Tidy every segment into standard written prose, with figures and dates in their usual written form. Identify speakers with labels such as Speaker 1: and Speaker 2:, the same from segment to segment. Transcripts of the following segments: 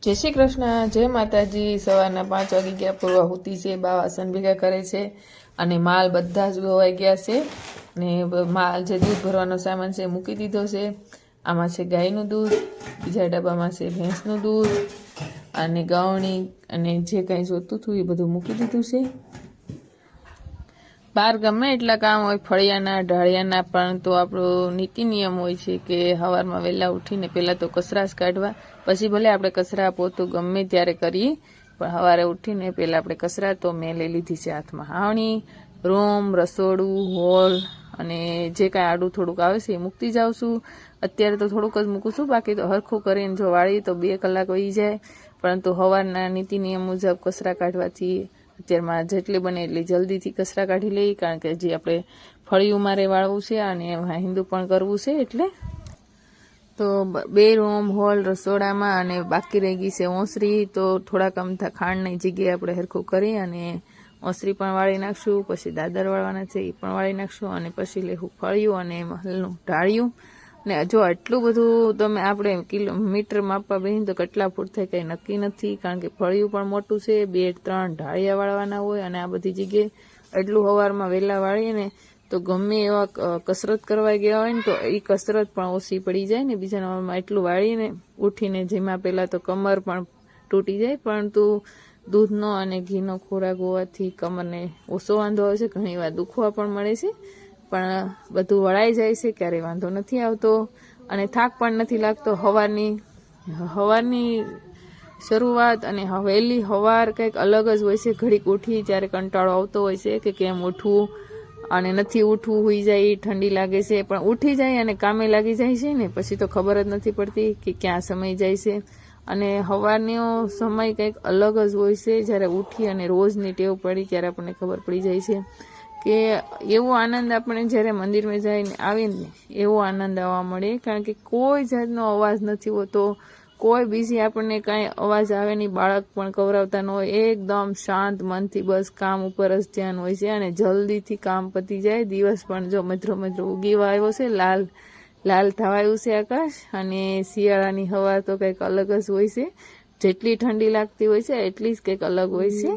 Speaker 1: જય શ્રી કૃષ્ણ, જય માતાજી। સવારના 5 વાગી ગયા, પૂર્વાહુતિ છે, બા વાસણ ભેગા કરે છે અને માલ બધા જ ધોવાઈ ગયા છે ને માલ જે દૂધ ભરવાનો સામાન છે મૂકી દીધો છે। આમાં છે ગાયનું દૂધ, બીજા ડબ્બામાં છે ભેંસનું દૂધ અને ગવણી અને જે કંઈ જોતું હતું એ બધું મૂકી દીધું છે। બહાર ગમે એટલા કામ હોય, ફળિયાના ઢાળિયાના, પરંતુ આપણો નીતિ નિયમ હોય છે કે સવારમાં વહેલા ઉઠીને પહેલાં તો કચરા જ કાઢવા, પછી ભલે આપણે કચરા પોતું ગમે ત્યારે કરીએ, પણ સવારે ઉઠીને પહેલાં આપણે કચરા તો મેં લઈ લીધી છે હાથમાં। હાવણી, રૂમ, રસોડું, હોલ અને જે કાંઈ આડું થોડુંક આવે છે એ મૂકતી જાઉં છું। અત્યારે તો થોડુંક જ મૂકું છું, બાકી તો હરખું કરીને જો વાળીએ તો 2 કલાક વહી જાય, પરંતુ સવારના નીતિ નિયમ મુજબ કચરા કાઢવાથી અત્યારમાં જેટલી બને એટલી જલ્દીથી કચરા કાઢી લઈએ, કારણ કે હજી આપણે ફળિયું મારે વાળવું છે અને હિંદુ પણ કરવું છે। એટલે તો 2 રૂમ, હોલ, રસોડામાં અને બાકી રહી ગઈ છે ઓસરી, તો થોડાક અમથા ખાંડની જગ્યાએ આપણે હરખું કરી અને ઓસરી પણ વાળી નાખશું। પછી દાદર વાળવાના છે એ પણ વાળી નાખશું અને પછી લેવું ફળિયું અને મહલનું ઢાળિયું। ને જો આટલું બધું તમે આપણે કિલોમીટર માપવા બેસીને તો કેટલા ફૂટ થાય કંઈ નક્કી નથી, કારણ કે ફળિયું પણ મોટું છે, 2-3 ઢાળિયા વાળવાના હોય અને આ બધી જગ્યાએ એટલું સવારમાં વહેલા વાળીએ ને તો ગમે એવા કસરત કરવા ગયા હોય ને તો એ કસરત પણ ઓછી પડી જાય ને। બીજા નંબરમાં એટલું વાળીને ઉઠીને જેમાં પહેલાં તો કમર પણ તૂટી જાય, પરંતુ દૂધનો અને ઘીનો ખોરાક હોવાથી કમરને ઓછો વાંધો આવે છે, ઘણીવાર દુખવા પણ મળે છે, પણ બધું વળાઈ જાય છે, ક્યારેય વાંધો નથી આવતો અને થાક પણ નથી લાગતો। સવારની શરૂઆત અને વહેલી સવાર કંઈક અલગ જ હોય છે। ઘડીક ઉઠી ત્યારે કંટાળો આવતો હોય છે કે કેમ ઉઠવું અને નથી ઉઠવું, હોઈ જાય, ઠંડી લાગે છે, પણ ઉઠી જાય અને કામે લાગી જાય છે ને પછી તો ખબર જ નથી પડતી કે ક્યાં સમય જાય છે। અને સવારનો સમય કંઈક અલગ જ હોય છે, જ્યારે ઉઠી અને રોજની ટેવ પડી ત્યારે આપણને ખબર પડી જાય છે કે એવો આનંદ આપણે જ્યારે મંદિરમાં જઈને આવીએ ને એવો આનંદ આવવા મળે, કારણ કે કોઈ જાતનો અવાજ નથી હોતો, કોઈ બીજી આપણને કાંઈ અવાજ આવે નહીં, બાળક પણ કવરાવતા ન હોય, એકદમ શાંત મનથી બસ કામ ઉપર જ ધ્યાન હોય છે અને જલ્દીથી કામ પતી જાય। દિવસ પણ જો મધરો ઉગીવા આવ્યો છે, લાલ થવાયું છે આકાશ, અને શિયાળાની હવા તો કંઈક અલગ જ હોય છે। જેટલી ઠંડી લાગતી હોય છે એટલી જ કંઈક અલગ હોય છે।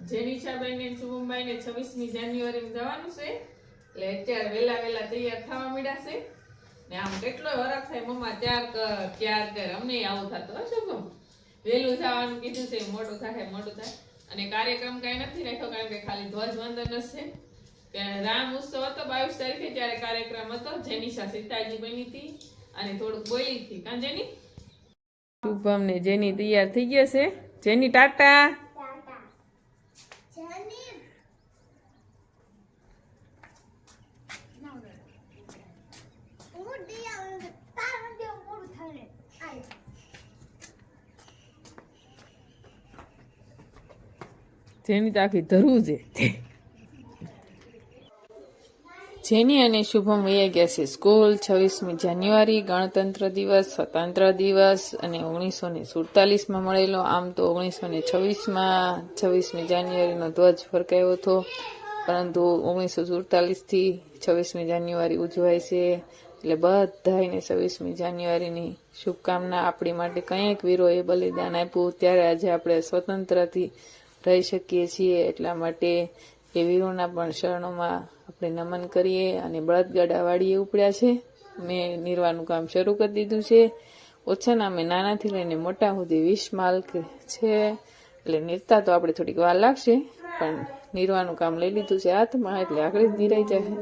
Speaker 1: જેનિશાબેન ને શુભમભાઈ ને 26મી જાન્યુઆરી જવાનું છે, એટલે અત્યારે વેલા તૈયાર થવા માંડ્યા છે ને આમ કેટલો વરખ થાય મમ્મા ત્યાર કર અમને આવું થતું હશે શુભમ વેલું જવાનું કીધું છે મોડું થાય અને કાર્યક્રમ કઈ નથી રાખ્યો કારણ કે ખાલી ધ્વજવંદન જ છે કે રામ ઉત્સવ હતો 22 તારીખે, ત્યારે કાર્યક્રમ હતો. જેનિશા સીતાજી બની હતી અને થોડુંક બોલી હતી. કાં જેની? શુભમ ને જેની તૈયાર થઈ ગયા છે. જેની ટાટા. જેની તો આખી ધરું છે. જેની અને શુભમ વયા ગયા છે સ્કૂલ. 26મી જાન્યુઆરી ગણતંત્ર દિવસ, સ્વતંત્ર દિવસ અને 1947માં મળેલો. આમ તો 1926માં 26મી જાન્યુઆરીનો ધ્વજ ફરકાયો હતો, પરંતુ 1947થી 26મી જાન્યુઆરી ઉજવાય છે. એટલે બધાને 26મી જાન્યુઆરીની શુભકામના. આપણી માટે કંઈક વીરોએ બલિદાન આપ્યું, ત્યારે આજે આપણે સ્વતંત્રથી રહી શકીએ છીએ. એટલા માટે એ વીરોના પણ શરણોમાં આપણે નમન કરીએ. અને બળદગાડા વાડીએ ઉપડ્યા છે. મેં નિર્વાનું કામ શરૂ કરી દીધું છે. ઓછાના અમે નાનાથી લઈને મોટા સુધી 20 માલ છે. એટલે નિરતા તો આપણે થોડીક વાર લાગશે, પણ નિર્વાનું કામ લઈ લીધું છે હાથમાં, એટલે આગળ જ નિરાઈ જાય.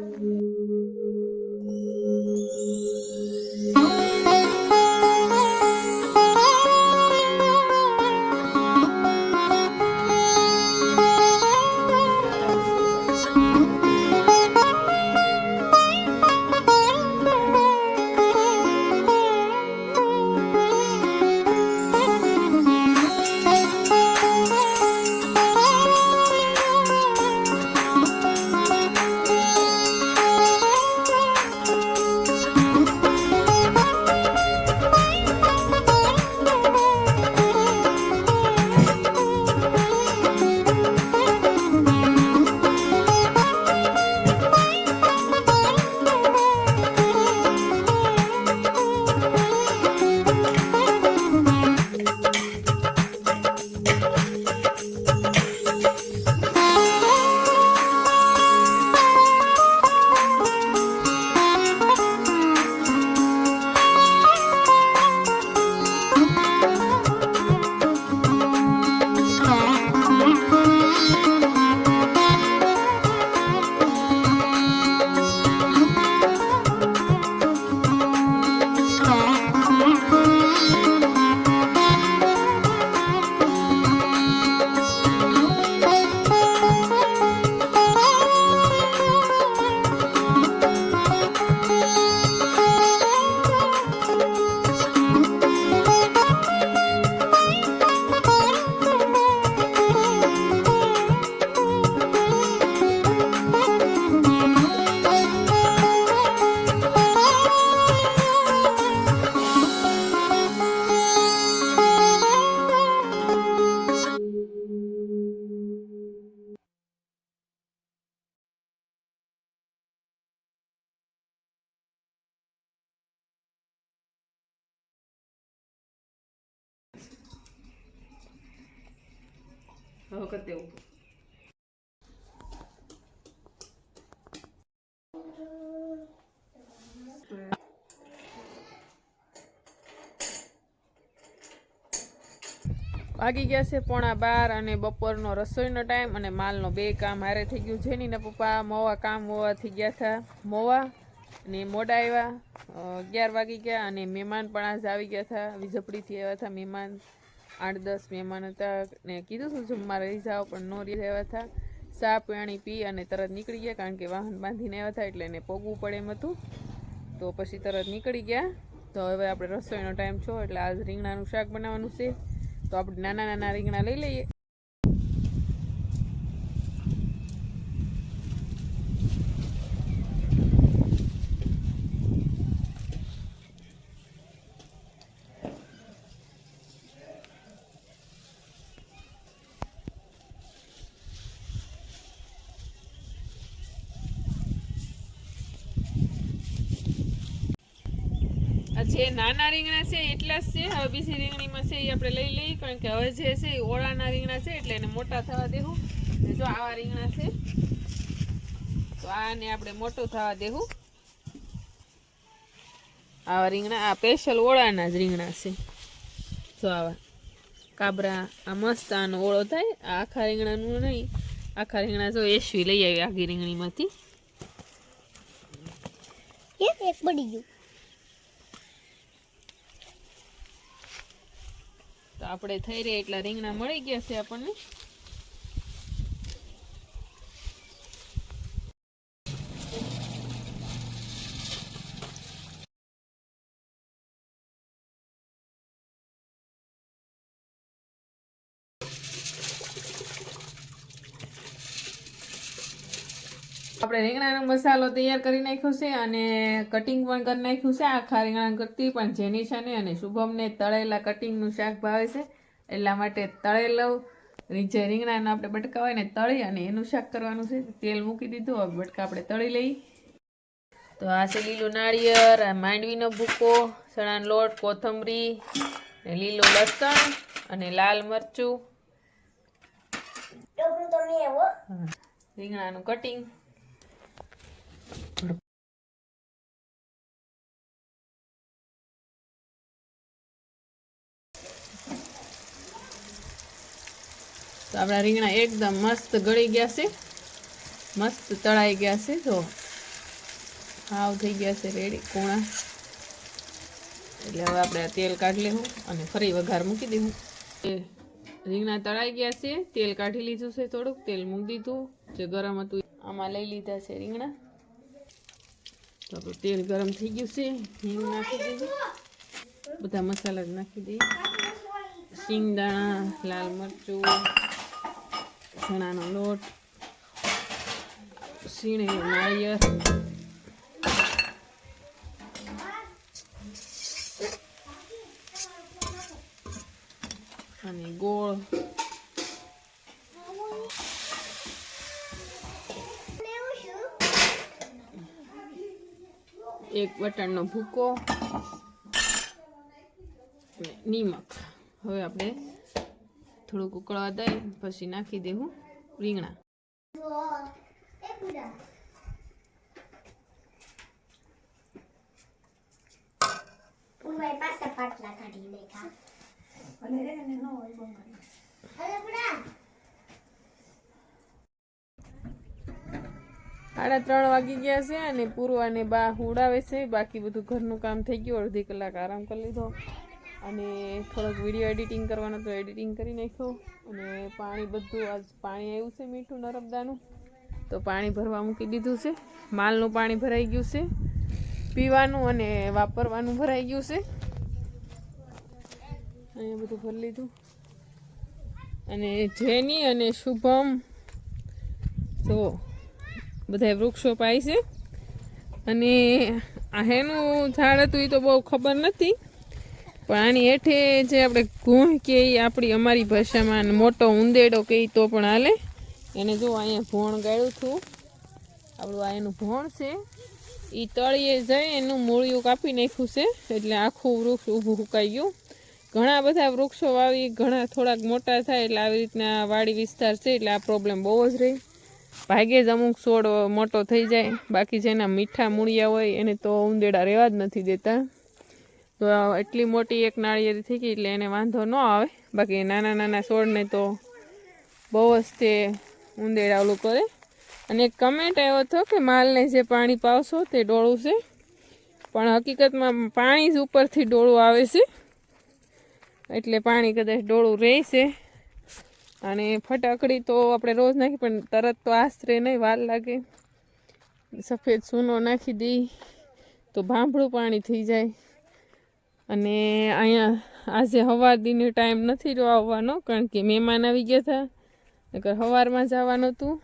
Speaker 1: હવે કરી દેવું. વાગી ગયા છે 11:15 અને બપોરનો રસોઈનો ટાઈમ અને માલનો 2 કામ હારે થઈ ગયું. જેની ને પપ્પા મોવા કામ હોવાથી ગયા હતા મોવા, ને મોડા આવ્યા. 11 વાગી ગયા અને મહેમાન પણ આજ આવી ગયા હતા. વીજપડીથી આવ્યા હતા મહેમાન, 8-10 મહેમાન હતા. ને કીધું શું જમવા રહી જાઓ, પણ નો રહી આવ્યા હતા. ચા પાણી પી અને તરત નીકળી ગયા, કારણ કે વાહન બાંધીને આવ્યા હતા એટલે એને પોગવું પડે એમ હતું. તો પછી તરત નીકળી ગયા. તો હવે આપણે રસોઈનો ટાઈમ છો એટલે આજ રીંગણાનું શાક બનાવવાનું છે. તો આપણે નાના નાના રીંગણા લઈ લઈએ. જે નાના રીંગણા છે એટલા જ છે. હવે બીજી રીંગણીમાં છે એ આપણે લઈ લઈએ, કારણ કે હવે જે છે એ ઓળાના રીંગણા છે એટલે એને મોટા થવા દેવું. જો આવા રીંગણા છે તો આને આપણે મોટું થવા દેવું. આવા રીંગણા આ સ્પેશિયલ ઓળાના જ રીંગણા છે. જો આવા કાબરા આ મસ્ત આનો ઓળો થાય. આ આખા રીંગણાનું નહીં, આખા રીંગણા જો એસવી લઈ આવી આખી રીંગણીમાંથી.
Speaker 2: એક પડી ગયું.
Speaker 1: તો આપણે થઈ રહ્યા એટલા રીંગણા મળી ગયા છે આપણને. આપણે રીંગણાનો મસાલો તૈયાર કરી નાખ્યો છે અને કટિંગ પણ કરી નાખ્યું છે. આખા રીંગણા કરતી પણ જેનિશાને અને શુભમને તળેલા કટિંગનું શાક ભાવે છે, એટલા માટે તળેલું જે રીંગણાના આપણે બટકા હોય ને તળી અને એનું શાક કરવાનું છે. તેલ મૂકી દીધું, હવે બટકા આપણે તળી લઈ. તો આ છે લીલું નાળિયેર, આ માંડવીનો ભૂકો, ચણાનો લોટ, કોથમરી, લીલું લસણ અને લાલ મરચું, રીંગણાનું કટિંગ. તો આપણા રીંગણા એકદમ મસ્ત ગળી ગયા છે, મસ્ત તળાઈ ગયા છે. જો હાવ થઈ ગયા છે રેડી કૂણા. એટલે હવે આપણે તેલ કાઢી લેવું અને ફરી વઘાર મૂકી દેવું. રીંગણા તળાઈ ગયા છે, તેલ કાઢી લીધું છે, થોડુંક તેલ મૂકી દીધું જે ગરમ હતું. આમાં લઈ લીધા છે રીંગણા. તો આપણું તેલ ગરમ થઈ ગયું છે, હિંગ નાખી દીધું, બધા મસાલા નાખી દઈએ, શિંગદાણા, લાલ મરચું, ચણાનો લોટ, સીણેલું નાળિયેર, અને ગોળ, એક વટાણનો ભૂકો, નિમક. હવે આપણે થોડુંક ઉકળવા દઈ પછી નાખી દેવું રીંગણા. સાડા 3 વાગી ગયા છે અને પૂર્વાને બા ઉડાવે છે. બાકી બધું ઘરનું કામ થઈ ગયું, અડધી કલાક આરામ કરી લીધો અને થોડોક વિડીયો એડિટિંગ કરવાનો તો એડિટિંગ કરી નાખ્યો. અને પાણી બધું આજ પાણી આવ્યું છે મીઠું નર્મદાનું, તો પાણી ભરવા મૂકી દીધું છે. માલનું પાણી ભરાઈ ગયું છે, પીવાનું અને વાપરવાનું ભરાઈ ગયું છે. અહીંયા બધું ભરી લીધું. અને જેની અને શુભમ જો બધા વૃક્ષો પાય છે. અને આ હેનું ઝાડ હતું એ તો બહુ ખબર નથી, પણ આની હેઠે જે આપણે ગુંહ કે આપણી અમારી ભાષામાં મોટો ઉંદેડો કે તો પણ હાલે. એને જો અહીંયા ભોણ ગાળ્યું હતું, આપણું આ એનું ભોણ છે, એ તળિયે જઈ એનું મૂળિયું કાપી નાખ્યું છે, એટલે આખું વૃક્ષ ઊભું સુકાઈ ગયું. ઘણા બધા વૃક્ષો વાવી, ઘણા થોડાક મોટા થાય એટલે આવી રીતના વાડી વિસ્તાર છે એટલે આ પ્રોબ્લેમ બહુ જ રહી. ભાગ્યે જ અમુક છોડ મોટો થઈ જાય, બાકી જેના મીઠા મૂળિયા હોય એને તો ઉંદેડા રહેવા જ નથી દેતા. તો એટલી મોટી એક નાળિયેરી થઈ ગઈ એટલે એને વાંધો ન આવે, બાકી નાના નાના છોડને તો બહુ જ તે ઉંદેડા ઓલું કરે. અને એક કમેન્ટ આવ્યો હતો કે માલને જે પાણી પાવશો તે ડોળું છે, પણ હકીકતમાં પાણી જ ઉપરથી ડોળું આવે છે, એટલે પાણી કદાચ ડોળું રહેશે. અને ફટાકડી તો આપણે રોજ નાખી પણ તરત તો આશરે નહીં, વાર લાગે. સફેદ સૂનો નાખી દઈ તો ભાંભળું પાણી થઈ જાય. અને અહીંયા આજે સવારનો ટાઈમ નથી જો આવવાનો, કારણ કે મહેમાન આવી ગયા હતા, નકર સવારમાં જવાનું હતું.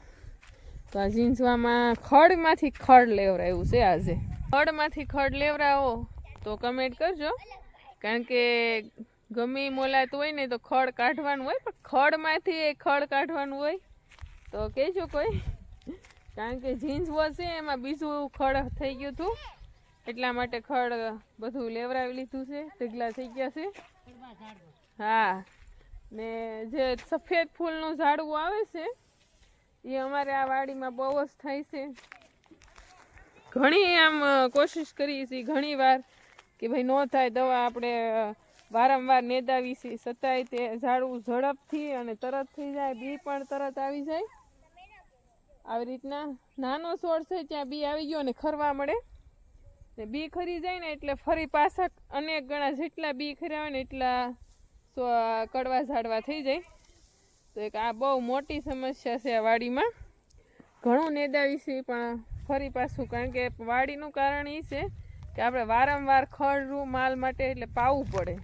Speaker 1: તો આ ઝીંઝવામાં ખડમાંથી ખડ લેવરાયું છે. આજે ખડમાંથી ખડ લેવરાવો તો કમેન્ટ કરજો, કારણ કે ગમે મોલાત હોય ને તો ખડ કાઢવાનું હોય, પણ ખડમાંથી ખડ કાઢવાનું હોય તો કહેજો કોઈ, કારણ કે ઝીંઝવો છે એમાં બીજું ખડ થઈ ગયું હતું, એટલા માટે ખડ બધું લેવરાવી લીધું છે, ઢગલા થઈ ગયા છે. હા, ને જે સફેદ ફૂલનું ઝાડવું આવે છે એ અમારે આ વાડીમાં બહુ જ થાય છે. ઘણી આમ કોશિશ કરીએ છીએ ઘણી વાર કે ભાઈ ન થાય, દવા આપણે વારંવાર નેદાવી છીએ, છતાંય તે ઝાડવું ઝડપથી અને તરત થઈ જાય, બી પણ તરત આવી જાય. આવી રીતના નાનો છોડ છે ત્યાં બી આવી ગયો ને ખરવા મળે ને બી ખરી જાય ને એટલે ફરી પાછા અનેક ગણા જેટલા બી ખર્યા હોય ને એટલા કડવા ઝાડવા થઈ જાય. તો એક આ બહુ મોટી સમસ્યા છે આ વાડીમાં. ઘણું નેદાવી છે પણ ફરી પાછું, કારણ કે વાડીનું કારણ એ છે કે આપણે વારંવાર ખડરું માલ માટે એટલે પાવું પડે.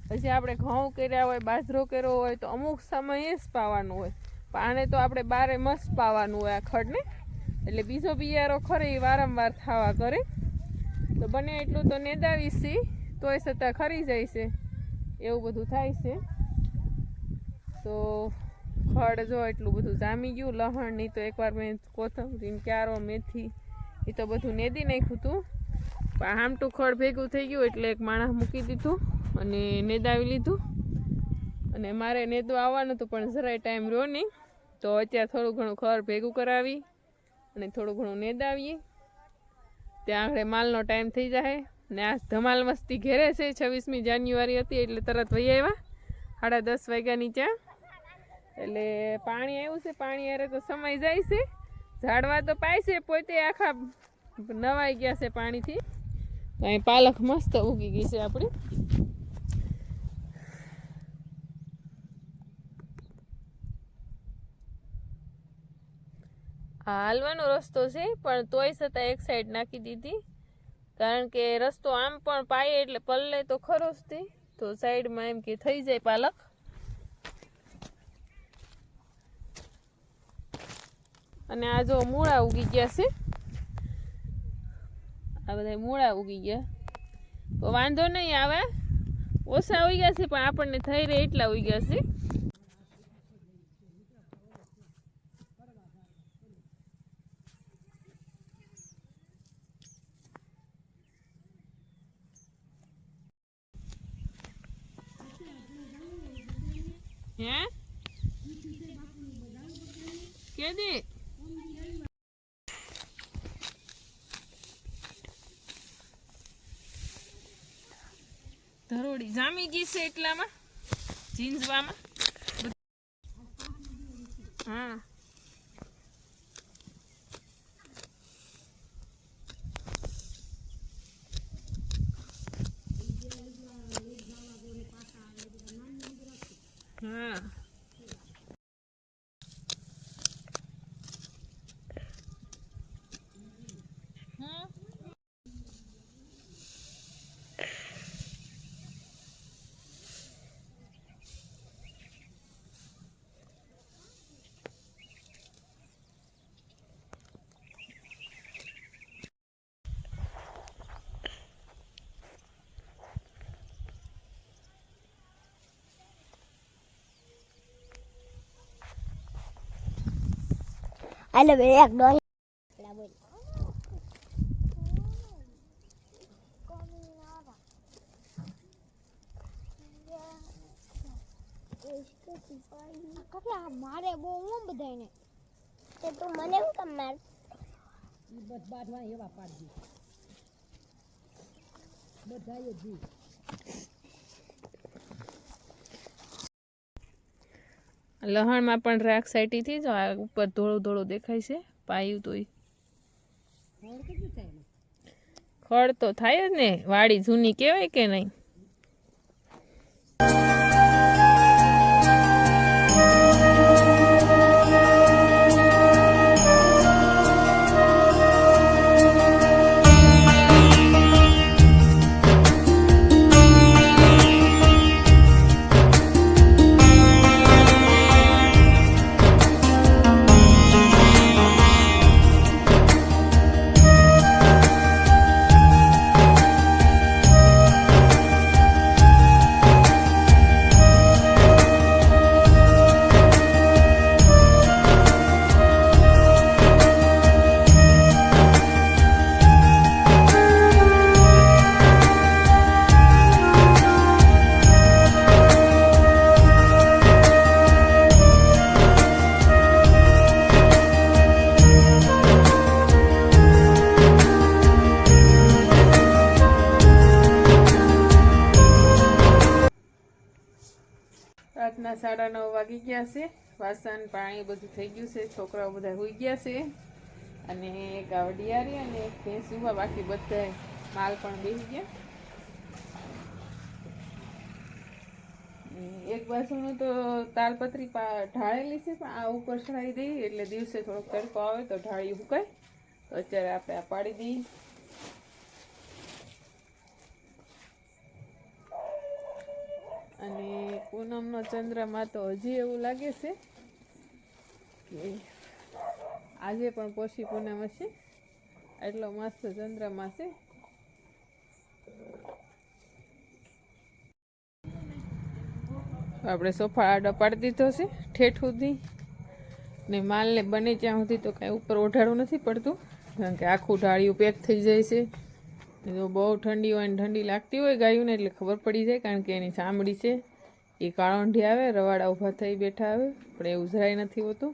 Speaker 1: પછી આપણે ઘઉં કર્યા હોય, બાજરો કર્યો હોય તો અમુક સમયે જ પાવાનું હોય, પણ આને તો આપણે બારે મસ પાવાનું હોય આ ખડને. એટલે બીજો બિયારો ખરે એ વારંવાર થવા કરે. તો બને એટલું તો નેદાવી છે તોય છતાં ખરી જાય છે, એવું બધું થાય છે. તો ખડ જો એટલું બધું જામી ગયું. લહણની તો એકવાર મેં કોથમરી, ક્યારો, મેથી એ તો બધું નેદી નાખ્યું હતું, પણ આમટું ખડ ભેગું થઈ ગયું એટલે એક માણસ મૂકી દીધું અને નેદાવી લીધું. અને મારે નેદવા આવવાનું હતું પણ જરાય ટાઈમ રહ્યો નહીં. તો અત્યારે થોડું ઘણું ખડ ભેગું કરાવી અને થોડું ઘણું નેદાવીએ, ત્યાં આગળ માલનો ટાઈમ થઈ જાય. ને આ ધમાલ મસ્તી ઘેરે છે. 26મી જાન્યુઆરી હતી એટલે તરત વહી આવ્યા 10:30 વાગ્યાની ત્યાં. એટલે પાણી આવ્યું છે, પાણી હારે તો સમય જાય છે. ઝાડવા તો પાય છે, પોતે આખા નવાઈ ગયા છે પાણીથી. તો અહીં પાલક મસ્ત ઉગી ગઈ છે આપણી. આ હાલવાનો રસ્તો છે પણ તોય છતાં એક સાઈડ નાખી દીધી, કારણ કે રસ્તો આમ પણ પાય એટલે પલ્લે તો ખરો જ તે. તો સાઈડમાં એમ કે થઈ જાય પાલક. અને આ જો મૂળા ઉગી ગયા છે, આ બધા મૂળા ઉગી ગયા. તો વાંધો નહીં આવે, ઓછા ઉગ્યા છે પણ આપણને થઈ રહે એટલા ઉગ્યા છે. હે કે દે ધરોડી જામી ગઈ છે એટલામાં ઝીંઝવામાં. હા હા
Speaker 2: હાલો બે એક ડોલ મારે બહુ બધાને તે તું મને શું કામ માર બસ બાદમાં એવા પાડજી બધાએ જી.
Speaker 1: લહણમાં પણ રાખ સાઈટીથી જો આ ઉપર ધોળું ધોળું દેખાય છે પાયું. તો ખડ તો થાય જ ને, વાડી જૂની કહેવાય કે નહીં. 9:30 વાગી ગયા છે. વાસણ પાણી બધું થઈ ગયું છે. છોકરાઓ બધા હોઈ ગયા છે અને એક આવડિયારી અને એક ભેંસ ઉભા, બાકી બધા માલ પણ બેસી ગયા. એક બાજુનું તો તાલપત્રી ઢાળેલી છે, પણ આ ઉપર ચડાવી દઈએ એટલે દિવસે થોડોક તડકો આવે તો ઢાળી સુકાય. તો અત્યારે આપણે આ પાડી દઈએ. અને પૂનમનો ચંદ્રમાં તો હજી એવું લાગે છે કે આજે પણ પોષી પૂનમ હશે, એટલો મસ્ત ચંદ્રમાં છે. આપણે સોફા આડો પાડી દીધો છે ઠેઠ સુધી, ને માલને બને ત્યાં સુધી તો કાંઈ ઉપર ઓઢાડવું નથી પડતું, કારણ કે આખું ઢાળિયું પેક થઈ જાય છે. જો બહુ ઠંડી હોય ને ઠંડી લાગતી હોય ગાયોને એટલે ખબર પડી જાય, કારણ કે એની ચામડી છે એ કાળોંઢી આવે, રવાડા ઊભા થઈ બેઠા આવે, પણ એવું જરાય નથી હોતું.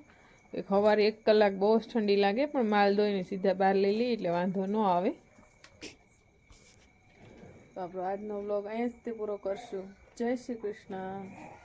Speaker 1: સવારે 1 કલાક બહુ જ ઠંડી લાગે, પણ માલ દોઈને સીધા બહાર લઈ લઈએ એટલે વાંધો ન આવે. તો આપણો આજનો વ્લોગ અહીંયા જ પૂરો કરશું. જય શ્રી કૃષ્ણ.